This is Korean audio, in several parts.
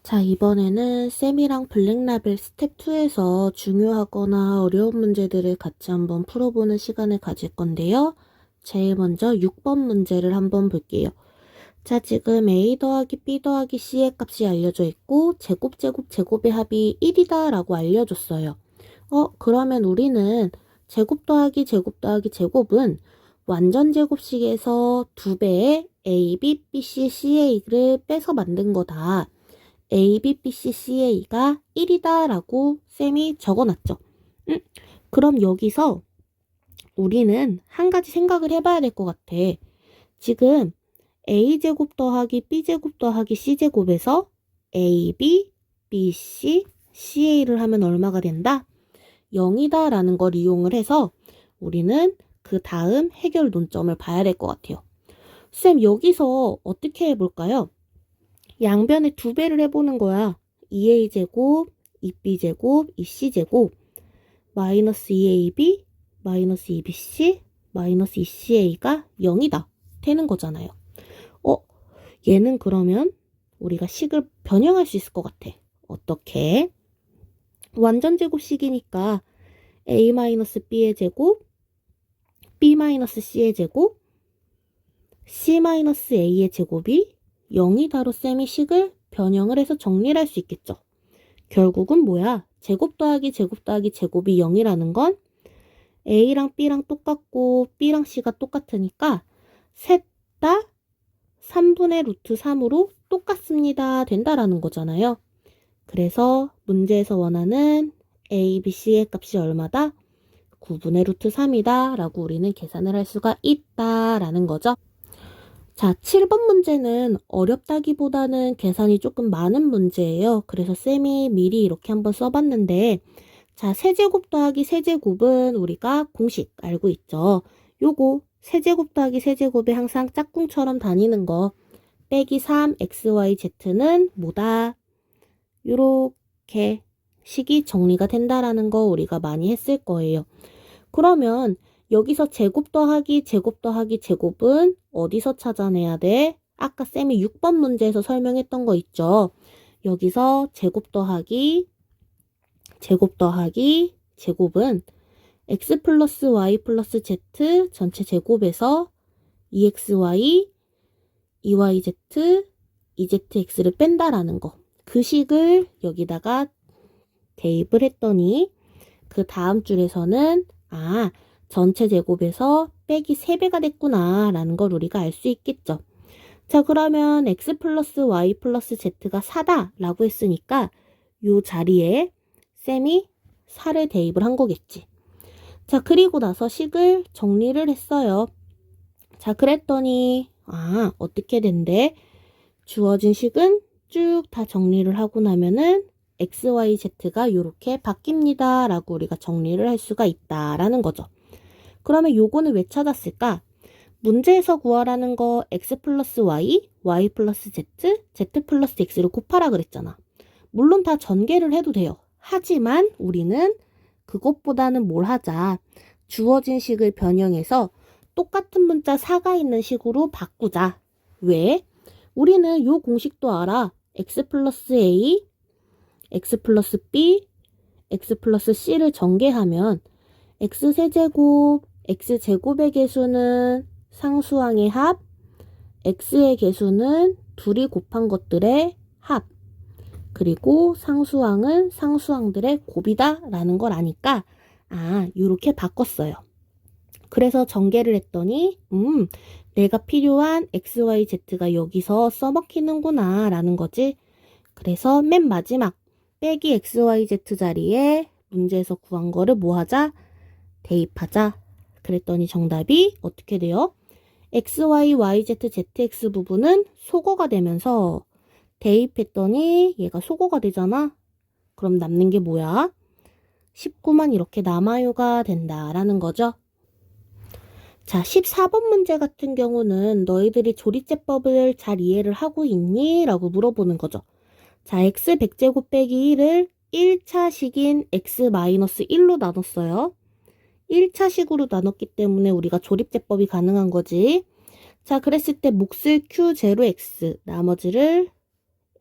자, 이번에는 쌤이랑 블랙라벨 스텝 2에서 중요하거나 어려운 문제들을 같이 한번 풀어보는 시간을 가질 건데요. 제일 먼저 6번 문제를 한번 볼게요. 자, 지금 A 더하기 B 더하기 C의 값이 알려져 있고 제곱의 합이 1이다 라고 알려줬어요. 그러면 우리는 제곱 더하기 제곱은 완전 제곱식에서 2배의 A, B, B, C, CA를 빼서 만든 거다. A, B, B, C, CA가 1이다 라고 쌤이 적어놨죠. 그럼 여기서 우리는 한 가지 생각을 해봐야 될 것 같아. 지금 A제곱 더하기 B제곱 더하기 C제곱에서 A, B, B, C, CA를 하면 얼마가 된다? 0이다 라는 걸 이용을 해서 우리는 그 다음 해결 논점을 봐야 될 것 같아요. 쌤, 여기서 어떻게 해볼까요? 양변에 2배를 해보는 거야. 2a제곱, 2b제곱, 2c제곱, 마이너스 2ab, 마이너스 2bc, 마이너스 2ca가 0이다. 되는 거잖아요. 얘는 그러면 우리가 식을 변형할 수 있을 것 같아. 어떻게? 완전 제곱식이니까 a-b의 제곱, b-c의 제곱, c-a의 제곱이 0이다로 쌤이 식을 변형을 해서 정리를 할 수 있겠죠. 결국은 뭐야? 제곱 더하기 제곱이 0이라는 건 A랑 B랑 똑같고 B랑 C가 똑같으니까 셋 다 3분의 루트 3으로 똑같습니다. 된다라는 거잖아요. 그래서 문제에서 원하는 A, B, C의 값이 얼마다? 9분의 루트 3이다 라고 우리는 계산을 할 수가 있다라는 거죠. 자, 7번 문제는 어렵다기보다는 계산이 조금 많은 문제예요. 그래서 쌤이 미리 이렇게 한번 써봤는데, 자, 세제곱 더하기 세제곱은 우리가 공식 알고 있죠. 요거 세제곱 더하기 세제곱에 항상 짝꿍처럼 다니는 거 빼기 3xyz는 뭐다? 요렇게 식이 정리가 된다라는 거 우리가 많이 했을 거예요. 그러면 여기서 제곱 더하기 제곱은 어디서 찾아내야 돼? 아까 쌤이 6번 문제에서 설명했던 거 있죠. 여기서 제곱 더하기 제곱은 x 플러스 y 플러스 z 전체 제곱에서 2xy, 2yz, 2zx를 뺀다라는 거. 그 식을 여기다가 대입을 했더니 그 다음 줄에서는 전체 제곱에서 빼기 3배가 됐구나 라는 걸 우리가 알 수 있겠죠. 자, 그러면 x 플러스 y 플러스 z가 4다 라고 했으니까 요 자리에 쌤이 4를 대입을 한 거겠지. 자, 그리고 나서 식을 정리를 했어요. 자, 그랬더니 어떻게 된대? 주어진 식은 쭉 다 정리를 하고 나면은 x, y, z가 이렇게 바뀝니다 라고 우리가 정리를 할 수가 있다라는 거죠. 그러면 요거는 왜 찾았을까? 문제에서 구하라는 거 x 플러스 y, y 플러스 z, z 플러스 x를 곱하라 그랬잖아. 물론 다 전개를 해도 돼요. 하지만 우리는 그것보다는 뭘 하자. 주어진 식을 변형해서 똑같은 문자 4가 있는 식으로 바꾸자. 왜? 우리는 요 공식도 알아. x 플러스 a, x 플러스 b, x 플러스 c를 전개하면 x세제곱, x제곱의 개수는 상수항의 합, x의 개수는 둘이 곱한 것들의 합, 그리고 상수항은 상수항들의 곱이다 라는 걸 아니까 요렇게 바꿨어요. 그래서 전개를 했더니 내가 필요한 x, y, z가 여기서 써먹히는구나 라는 거지. 그래서 맨 마지막 빼기 x, y, z 자리에 문제에서 구한 거를 뭐 하자? 대입하자. 그랬더니 정답이 어떻게 돼요? x, y, y, z, zx 부분은 소거가 되면서 대입했더니 얘가 소거가 되잖아. 그럼 남는 게 뭐야? 19만 이렇게 남아요가 된다라는 거죠. 자, 14번 문제 같은 경우는 너희들이 조리제법을 잘 이해를 하고 있니? 라고 물어보는 거죠. 자, x 100제곱 빼기 1을 1차식인 x-1로 나눴어요. 1차식으로 나눴기 때문에 우리가 조립제법이 가능한 거지. 자, 그랬을 때 몫을 q0x, 나머지를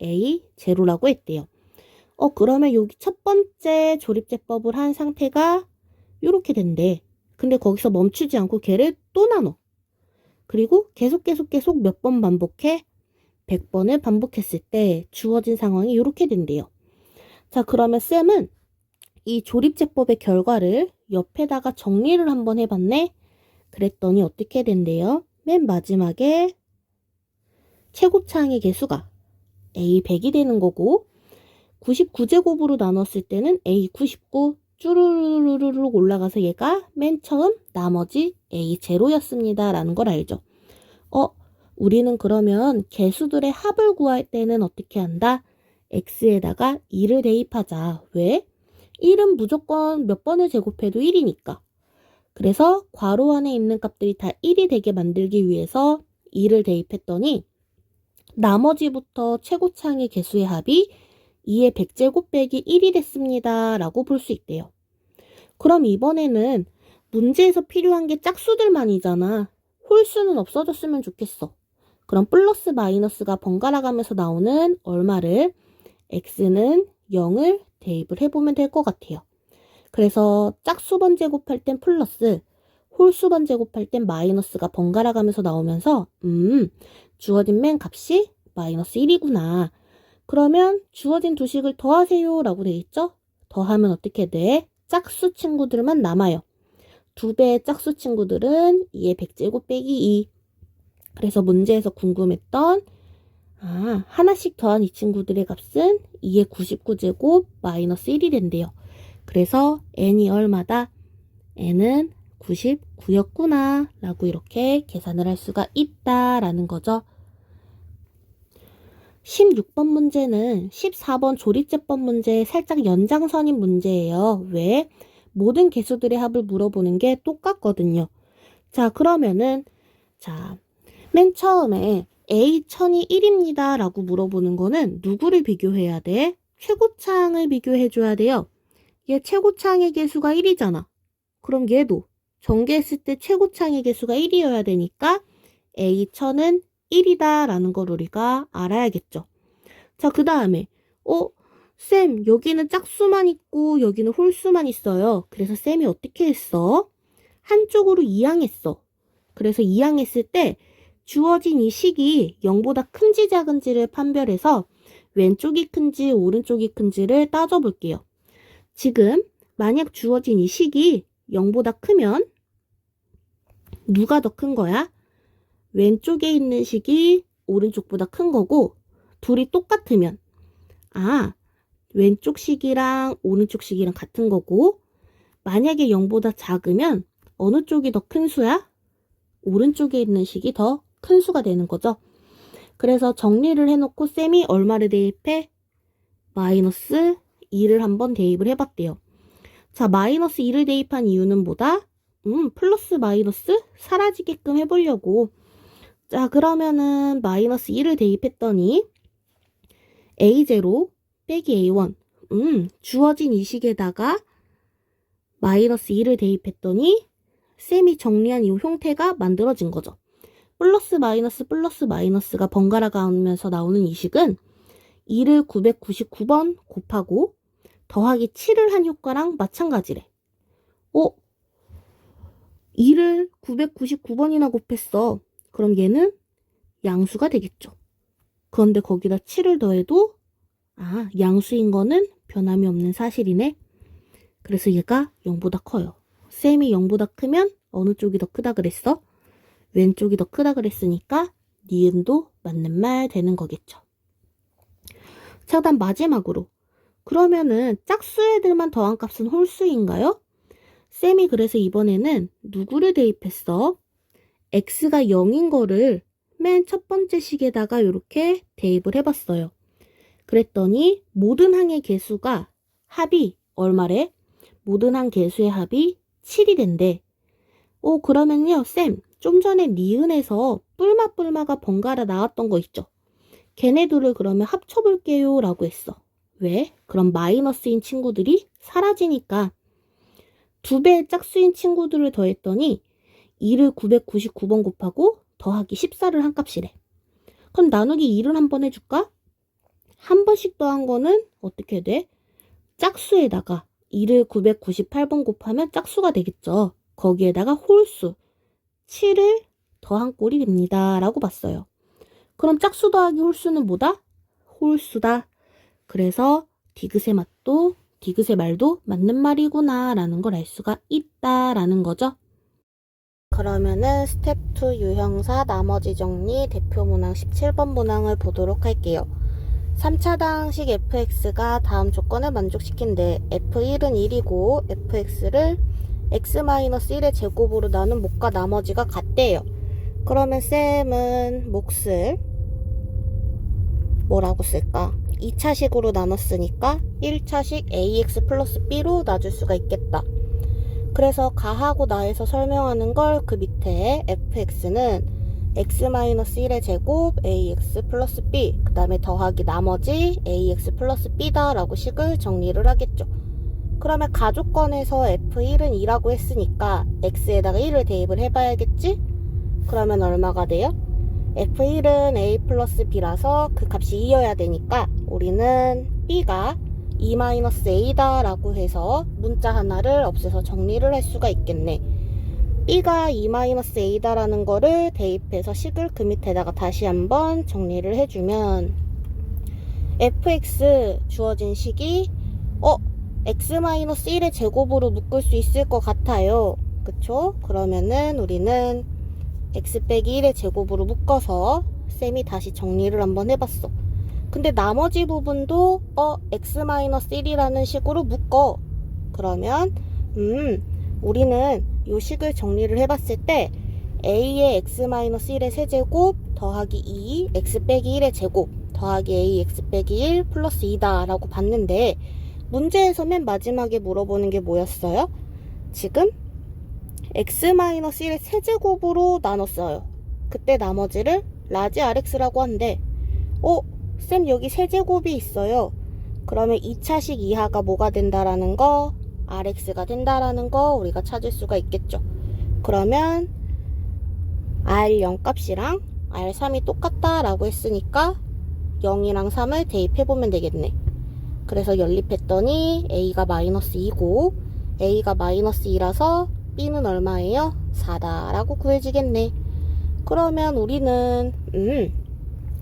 A 제로라고 했대요. 그러면 여기 첫 번째 조립제법을 한 상태가 이렇게 된대. 근데 거기서 멈추지 않고 걔를 또 나눠. 그리고 계속 몇 번 반복해? 100번을 반복했을 때 주어진 상황이 이렇게 된대요. 자, 그러면 쌤은 이 조립제법의 결과를 옆에다가 정리를 한번 해봤네. 그랬더니 어떻게 된대요? 맨 마지막에 최고차항의 개수가 A 100이 되는 거고 99제곱으로 나눴을 때는 A 99 쭈루루루룩 올라가서 얘가 맨 처음 나머지 A 제로였습니다. 라는 걸 알죠. 우리는 그러면 개수들의 합을 구할 때는 어떻게 한다? x에다가 2를 대입하자. 왜? 1은 무조건 몇 번을 제곱해도 1이니까. 그래서 괄호 안에 있는 값들이 다 1이 되게 만들기 위해서 2를 대입했더니 나머지부터 최고차항의 개수의 합이 2의 100제곱 빼기 1이 됐습니다. 라고 볼 수 있대요. 그럼 이번에는 문제에서 필요한 게 짝수들만이잖아. 홀수는 없어졌으면 좋겠어. 그럼 플러스 마이너스가 번갈아 가면서 나오는 얼마를 x는 0을 대입을 해보면 될 것 같아요. 그래서 짝수번 제곱할 땐 플러스, 홀수번 제곱할 땐 마이너스가 번갈아 가면서 나오면서 주어진 맨 값이 마이너스 1이구나. 그러면 주어진 두 식을 더하세요 라고 돼 있죠? 더하면 어떻게 돼? 짝수 친구들만 남아요. 2배의 짝수 친구들은 2의 100제곱 빼기 2. 그래서 문제에서 궁금했던 하나씩 더한 이 친구들의 값은 2의 99제곱 마이너스 1이 된대요. 그래서 n이 얼마다? n은 99였구나 라고 이렇게 계산을 할 수가 있다라는 거죠. 16번 문제는 14번 조립제법 문제의 살짝 연장선인 문제예요. 왜? 모든 개수들의 합을 물어보는 게 똑같거든요. 자, 그러면은 맨 처음에 A1000이 1입니다 라고 물어보는 거는 누구를 비교해야 돼? 최고차항을 비교해 줘야 돼요. 얘 최고차항의 개수가 1이잖아. 그럼 얘도 전개했을 때 최고차항의 개수가 1이어야 되니까 A1000은 1이다 라는 걸 우리가 알아야겠죠. 자, 그 다음에 쌤 여기는 짝수만 있고 여기는 홀수만 있어요. 그래서 쌤이 어떻게 했어? 한쪽으로 이항했어. 그래서 이항했을 때 주어진 이 식이 0보다 큰지 작은지를 판별해서 왼쪽이 큰지 오른쪽이 큰지를 따져볼게요. 지금 만약 주어진 이 식이 0보다 크면 누가 더 큰 거야? 왼쪽에 있는 식이 오른쪽보다 큰 거고 둘이 똑같으면 왼쪽 식이랑 오른쪽 식이랑 같은 거고 만약에 0보다 작으면 어느 쪽이 더 큰 수야? 오른쪽에 있는 식이 더 큰 수가 되는 거죠. 그래서 정리를 해놓고 쌤이 얼마를 대입해? 마이너스 2를 한번 대입을 해봤대요. 자, 마이너스 2를 대입한 이유는 뭐다? 플러스 마이너스 사라지게끔 해보려고. 자, 그러면은 마이너스 2를 대입했더니 A0 빼기 A1 주어진 이 식에다가 마이너스 2를 대입했더니 쌤이 정리한 이 형태가 만들어진 거죠. 플러스 마이너스가 번갈아 가면서 나오는 이 식은 2를 999번 곱하고 더하기 7을 한 효과랑 마찬가지래. 2를 999번이나 곱했어. 그럼 얘는 양수가 되겠죠. 그런데 거기다 7을 더해도 양수인 거는 변함이 없는 사실이네. 그래서 얘가 0보다 커요. 쌤이 0보다 크면 어느 쪽이 더 크다 그랬어? 왼쪽이 더 크다 그랬으니까 니은도 맞는 말 되는 거겠죠. 자, 그다음 마지막으로 그러면은 짝수 애들만 더한 값은 홀수인가요? 쌤이 그래서 이번에는 누구를 대입했어? x가 0인 거를 맨 첫 번째 식에다가 이렇게 대입을 해봤어요. 그랬더니 모든 항의 개수가 합이 얼마래? 모든 항 개수의 합이 7이 된대. 그러면요 쌤 좀 전에 니은에서 뿔마가 번갈아 나왔던 거 있죠? 걔네들을 그러면 합쳐볼게요 라고 했어. 왜? 그럼 마이너스인 친구들이 사라지니까 2배의 짝수인 친구들을 더했더니 2를 999번 곱하고 더하기 14를 한 값이래. 그럼 나누기 2를 한번 해줄까? 한 번씩 더한 거는 어떻게 돼? 짝수에다가 2를 998번 곱하면 짝수가 되겠죠. 거기에다가 홀수 7을 더한 꼴이 됩니다. 라고 봤어요. 그럼 짝수 더하기 홀수는 뭐다? 홀수다. 그래서 디귿의 말도 맞는 말이구나 라는 걸 알 수가 있다라는 거죠. 그러면은 스텝 2 유형사 나머지 정리 대표 문항 17번 문항을 보도록 할게요. 3차당식 fx가 다음 조건을 만족시킨대. f1은 1이고 fx를 x-1의 제곱으로 나눈 몫과 나머지가 같대요. 그러면 쌤은 몫을 뭐라고 쓸까? 2차식으로 나눴으니까 1차식 ax 플러스 b로 놔줄 수가 있겠다. 그래서 가하고 나에서 설명하는 걸 그 밑에 fx는 x-1의 제곱 ax 플러스 b 그 다음에 더하기 나머지 ax 플러스 b다 라고 식을 정리를 하겠죠. 그러면 가조건에서 f1은 2라고 했으니까 x에다가 1을 대입을 해봐야겠지? 그러면 얼마가 돼요? f1은 a 플러스 b라서 그 값이 2여야 되니까 우리는 b가 2-a다 라고 해서 문자 하나를 없애서 정리를 할 수가 있겠네. b가 2-a다 라는 거를 대입해서 식을 그 밑에다가 다시 한번 정리를 해주면 fx 주어진 식이 x-1의 제곱으로 묶을 수 있을 것 같아요. 그쵸? 그러면은 우리는 x 빼기 1의 제곱으로 묶어서 쌤이 다시 정리를 한번 해봤어. 근데 나머지 부분도 x-1이라는 식으로 묶어. 그러면 우리는 이 식을 정리를 해봤을 때 a의 x-1의 세제곱 더하기 2 x 빼기 1의 제곱 더하기 a x 빼기 1 플러스 2다 라고 봤는데 문제에서 맨 마지막에 물어보는 게 뭐였어요? 지금 x-1의 세제곱으로 나눴어요. 그때 나머지를 라지 rx라고 한대. 쌤 여기 세제곱이 있어요. 그러면 2차식 이하가 뭐가 된다라는 거? rx가 된다라는 거 우리가 찾을 수가 있겠죠. 그러면 r0 값이랑 r3이 똑같다라고 했으니까 0이랑 3을 대입해보면 되겠네. 그래서 연립했더니 a가 마이너스 2고 a가 마이너스 2라서 b는 얼마예요? 4다 라고 구해지겠네. 그러면 우리는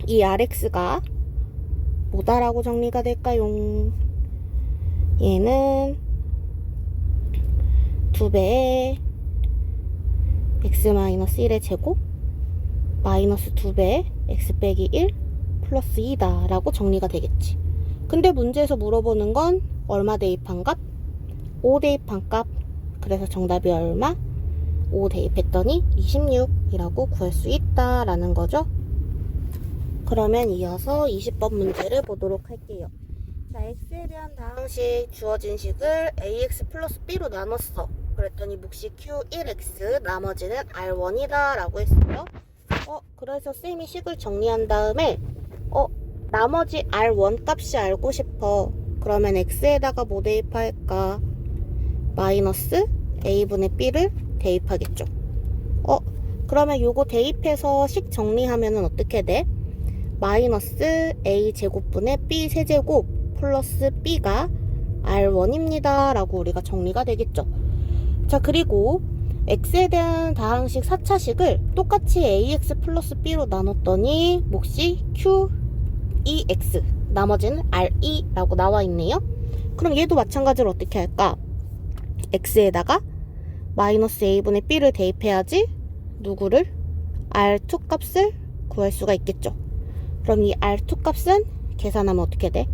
이 rx가 뭐다라고 정리가 될까요? 얘는 2배의 x-1의 제곱 마이너스 2배 x 빼기 1 플러스 2다 라고 정리가 되겠지. 근데 문제에서 물어보는 건 얼마 대입한 값? 5 대입한 값. 그래서 정답이 얼마? 5 대입했더니 26이라고 구할 수 있다라는 거죠. 그러면 이어서 20번 문제를 보도록 할게요. 자, x에 대한 다항식 주어진 식을 ax 플러스 b로 나눴어. 그랬더니 몫이 q1x 나머지는 r1이다 라고 했어요. 그래서 쌤이 식을 정리한 다음에 나머지 r1 값이 알고 싶어. 그러면 x에다가 뭐 대입할까? 마이너스 a분의 b를 대입하겠죠. 그러면 요거 대입해서 식 정리하면은 어떻게 돼? 마이너스 a 제곱분의 b 세제곱 플러스 b가 r1입니다 라고 우리가 정리가 되겠죠. 자, 그리고 x에 대한 다항식 4차식을 똑같이 ax 플러스 b로 나눴더니 몫이 q2x 나머지는 r2 라고 나와 있네요. 그럼 얘도 마찬가지로 어떻게 할까? x에다가 마이너스 a분의 b를 대입해야지 누구를? r2 값을 구할 수가 있겠죠. 그럼 이 r2 값은 계산하면 어떻게 돼?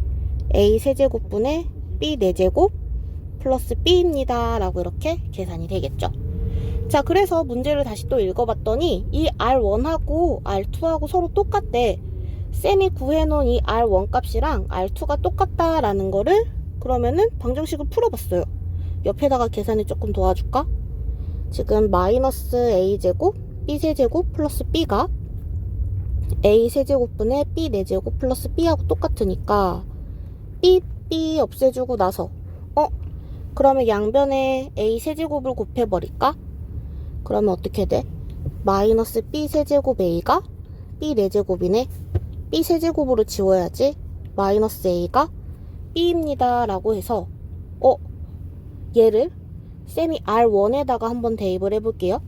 a 세제곱분의 b 4제곱 플러스 b입니다 라고 이렇게 계산이 되겠죠. 자, 그래서 문제를 다시 또 읽어봤더니 이 r1하고 r2하고 서로 똑같대. 쌤이 구해놓은 이 r1 값이랑 r2가 똑같다라는 거를 그러면은 방정식을 풀어봤어요. 옆에다가 계산을 조금 도와줄까? 지금 마이너스 a제곱 b세제곱 플러스 b가 a 세제곱분의 b 4제곱 플러스 b하고 똑같으니까 b 없애주고 나서 그러면 양변에 a 세제곱을 곱해버릴까? 그러면 어떻게 돼? 마이너스 b 세제곱 a가 b 4제곱이네. b 세제곱으로 지워야지. 마이너스 a가 b입니다 라고 해서 얘를 쌤이 R1에다가 한번 대입을 해볼게요.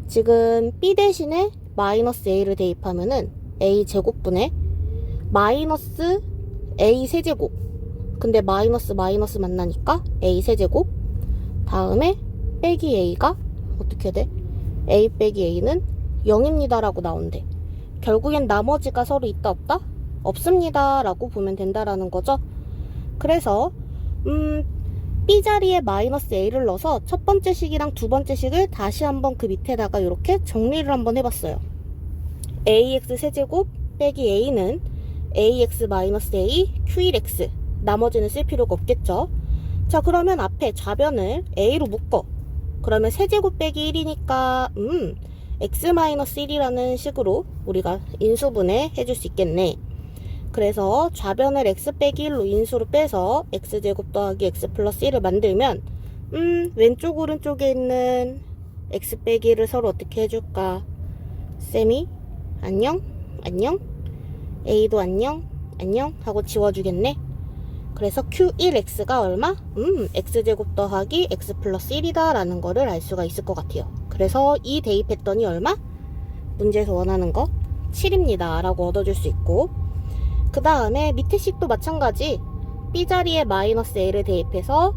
지금 b 대신에 마이너스 a를 대입하면은 a 제곱분의 마이너스 a 세제곱, 근데 마이너스 마이너스 만나니까 a 세제곱, 다음에 빼기 a가 어떻게 돼? a 빼기 a는 0입니다 라고 나온대. 결국엔 나머지가 서로 있다 없다? 없습니다 라고 보면 된다라는 거죠. 그래서 b 자리에 마이너스 a를 넣어서 첫 번째 식이랑 두 번째 식을 다시 한번 그 밑에다가 이렇게 정리를 한번 해봤어요. ax 세제곱 빼기 a는 ax 마이너스 a q1x, 나머지는 쓸 필요가 없겠죠. 자, 그러면 앞에 좌변을 a로 묶어. 그러면 세제곱 빼기 1이니까 x-1이라는 식으로 우리가 인수분해 해줄 수 있겠네. 그래서 좌변을 x 빼기 1로 인수로 빼서 x제곱 더하기 x 플러스 1을 만들면 왼쪽 오른쪽에 있는 x 빼기 1을 서로 어떻게 해줄까? 쌤이 안녕 안녕, a도 안녕 안녕 하고 지워주겠네. 그래서 q1x가 얼마? x제곱 더하기 x 플러스 1이다 라는 거를 알 수가 있을 것 같아요. 그래서 이 대입했더니 얼마? 문제에서 원하는 거 7입니다 라고 얻어줄 수 있고, 그 다음에 밑에 식도 마찬가지. b 자리에 마이너스 a를 대입해서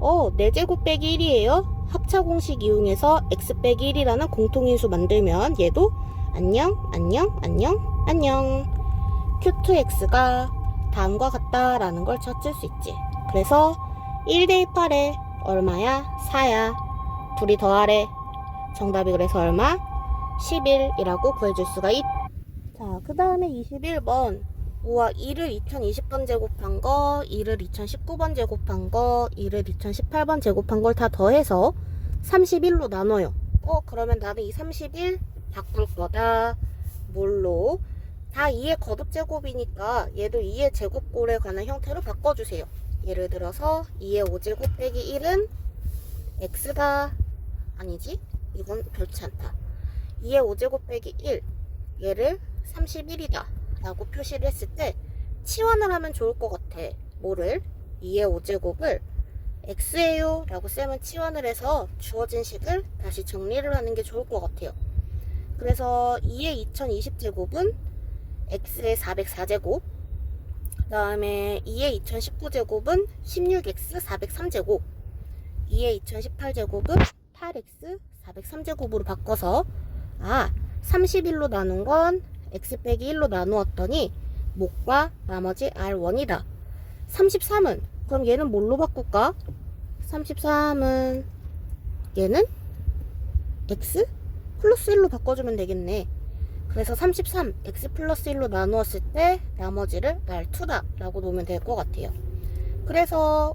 4제곱 빼기 1이에요 합차 공식 이용해서 x 빼기 1이라는 공통인수 만들면 얘도 안녕 안녕 안녕 안녕, q2x가 다음과 같다라는 걸 찾을 수 있지. 그래서 1 대입하래. 얼마야? 4야. 둘이 더하래. 정답이 그래서 얼마? 11이라고 구해줄 수가 있. 자, 그 다음에 21번. 우와, 2를 2020번 제곱한 거, 2를 2019번 제곱한 거, 2를 2018번 제곱한 걸 다 더해서 31로 나눠요. 그러면 나는 이 31 바꿀 거다. 뭘로? 다 2의 거듭 제곱이니까 얘도 2의 제곱꼴에 관한 형태로 바꿔주세요. 예를 들어서 2의 5제곱 빼기 1은 x다. 아니지? 이건 그렇지 않다. 2의 5제곱 빼기 1, 얘를 31이다 라고 표시를 했을 때 치환을 하면 좋을 것 같아. 뭐를? 2의 5제곱을 x예요 라고 쌤은 치환을 해서 주어진 식을 다시 정리를 하는 게 좋을 것 같아요. 그래서 2의 2020제곱은 x의 404제곱, 그 다음에 2의 2019제곱은 16x 403제곱, 2의 2018제곱은 8x 403제곱으로 바꿔서 31로 나눈 건 x 빼기 1로 나누었더니 목과 나머지 r1이다. 33은 그럼 얘는 뭘로 바꿀까? 33은 얘는 x 플러스 1로 바꿔주면 되겠네. 그래서 33 x 플러스 1로 나누었을 때 나머지를 r2다 라고 놓으면 될 것 같아요. 그래서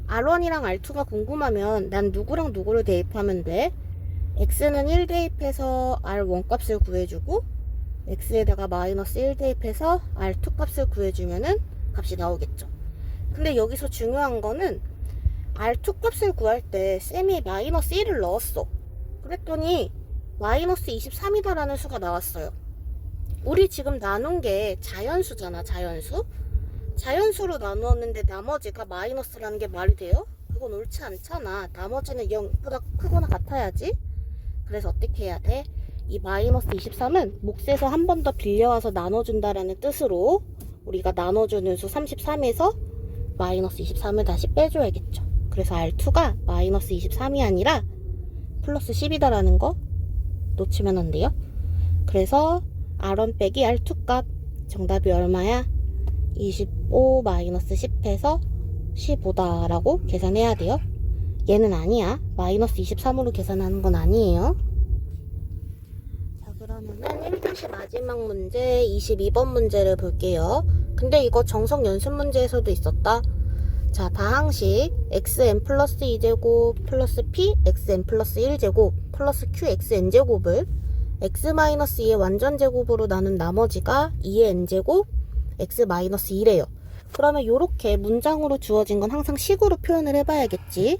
r1이랑 r2가 궁금하면 난 누구랑 누구를 대입하면 돼? x는 1 대입해서 r1 값을 구해주고 x에다가 마이너스 1 대입해서 r2 값을 구해주면은 값이 나오겠죠. 근데 여기서 중요한 거는 r2 값을 구할 때 쌤이 마이너스 1을 넣었어. 그랬더니 마이너스 23이다 라는 수가 나왔어요. 우리 지금 나눈 게 자연수잖아. 자연수로 나누었는데 나머지가 마이너스라는 게 말이 돼요? 그건 옳지 않잖아. 나머지는 0보다 크거나 같아야지. 그래서 어떻게 해야 돼? 이 마이너스 23은 몫에서 한 번 더 빌려와서 나눠준다라는 뜻으로 우리가 나눠주는 수 33에서 마이너스 23을 다시 빼줘야겠죠. 그래서 R2가 마이너스 23이 아니라 플러스 10이다라는 거 놓치면 안 돼요. 그래서 R1 빼기 R2 값 정답이 얼마야? 25 마이너스 10해서 15다 라고 계산해야 돼요. 얘는 아니야. 마이너스 23으로 계산하는 건 아니에요. 자, 그러면은 1교시 마지막 문제 22번 문제를 볼게요. 근데 이거 정석 연습 문제에서도 있었다. 자, 다항식 xn 플러스 2제곱 플러스 p xn 플러스 1제곱 플러스 q xn제곱을 x-2의 완전제곱으로 나눈 나머지가 2의 n제곱 x-1이래요. 그러면 이렇게 문장으로 주어진 건 항상 식으로 표현을 해봐야겠지.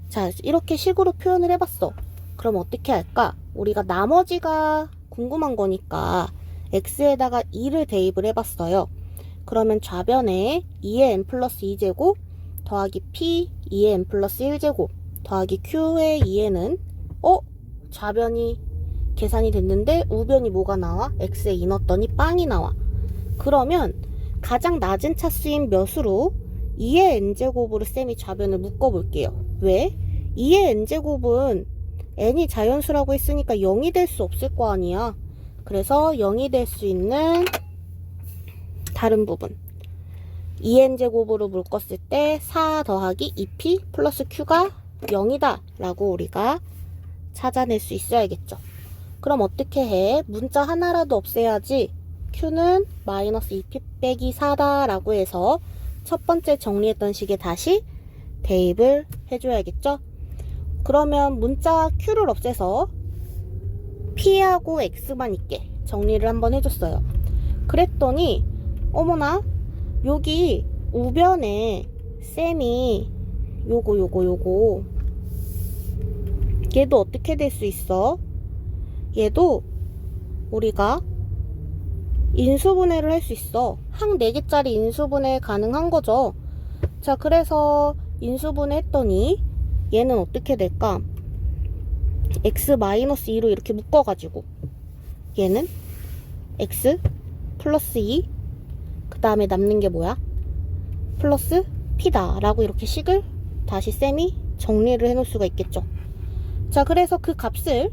자, 이렇게 식으로 표현을 해봤어. 그럼 어떻게 할까? 우리가 나머지가 궁금한 거니까 x에다가 2를 대입을 해봤어요. 그러면 좌변에 2의 n 플러스 2제곱 더하기 p 2의 n 플러스 1제곱 더하기 q의 2n은 좌변이 계산이 됐는데 우변이 뭐가 나와? x에 2 넣었더니 빵이 나와. 그러면 가장 낮은 차수인 몇으로 2의 n제곱으로 쌤이 좌변을 묶어볼게요. 왜? 2의 n제곱은 n이 자연수라고 했으니까 0이 될 수 없을 거 아니야. 그래서 0이 될 수 있는 다른 부분 2n제곱으로 묶었을 때 4 더하기 2p 플러스 q가 0이다 라고 우리가 찾아낼 수 있어야겠죠. 그럼 어떻게 해? 문자 하나라도 없애야지. q는 마이너스 2p 빼기 4다 라고 해서 첫 번째 정리했던 식에 다시 대입을 해줘야겠죠. 그러면 문자 q를 없애서 p하고 x만 있게 정리를 한번 해줬어요. 그랬더니 어머나 여기 우변에 쌤이 요거 얘도 어떻게 될 수 있어? 얘도 우리가 인수분해를 할 수 있어. 항 4개짜리 인수분해 가능한 거죠. 자, 그래서 인수분해 했더니 얘는 어떻게 될까? x-2로 이렇게 묶어가지고 얘는 x 플러스 2 그 다음에 남는 게 뭐야? 플러스 p다 라고 이렇게 식을 다시 쌤이 정리를 해놓을 수가 있겠죠. 자, 그래서 그 값을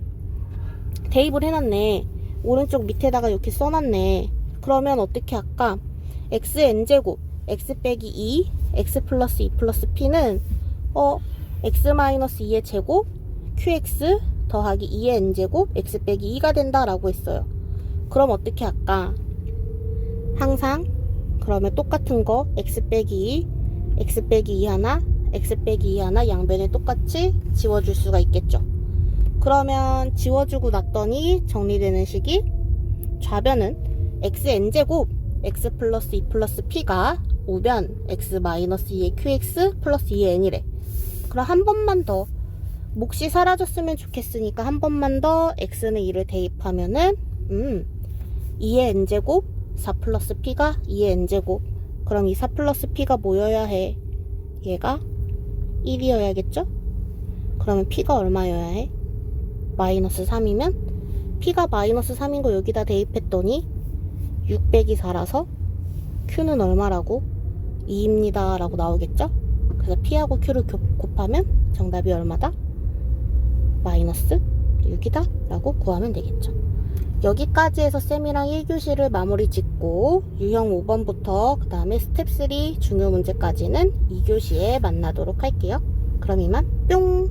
대입을 해놨네. 오른쪽 밑에다가 이렇게 써놨네. 그러면 어떻게 할까? xn제곱 x 빼기 2 x 플러스 2 플러스 p는 x-2의 제곱 qx 더하기 2의 n제곱 x 빼기 2가 된다 라고 했어요. 그럼 어떻게 할까? 항상 그러면 똑같은 거 x 빼기 2 x 빼기 2 하나 x 빼기 2 하나 양변에 똑같이 지워줄 수가 있겠죠. 그러면 지워주고 났더니 정리되는 식이 좌변은 xn제곱 x 플러스 2 플러스 p가 우변 x-2의 qx 플러스 2의 n이래. 그럼 한 번만 더 몫이 사라졌으면 좋겠으니까 한 번만 더 x는 2를 대입하면은 2의 n제곱 4 플러스 p가 2의 n제곱. 그럼 이 4 플러스 p가 뭐여야 해? 얘가 1이어야겠죠? 그러면 p가 얼마여야 해? 마이너스 3이면 p가 마이너스 3인 거 여기다 대입했더니 6 빼기 4라서 q는 얼마라고? 2입니다 라고 나오겠죠? 그래서 p하고 q를 곱하면 정답이 얼마다? 마이너스 6이다 라고 구하면 되겠죠. 여기까지 해서 쌤이랑 1교시를 마무리 짓고 유형 5번부터 그 다음에 스텝 3 중요 문제까지는 2교시에 만나도록 할게요. 그럼 이만 뿅!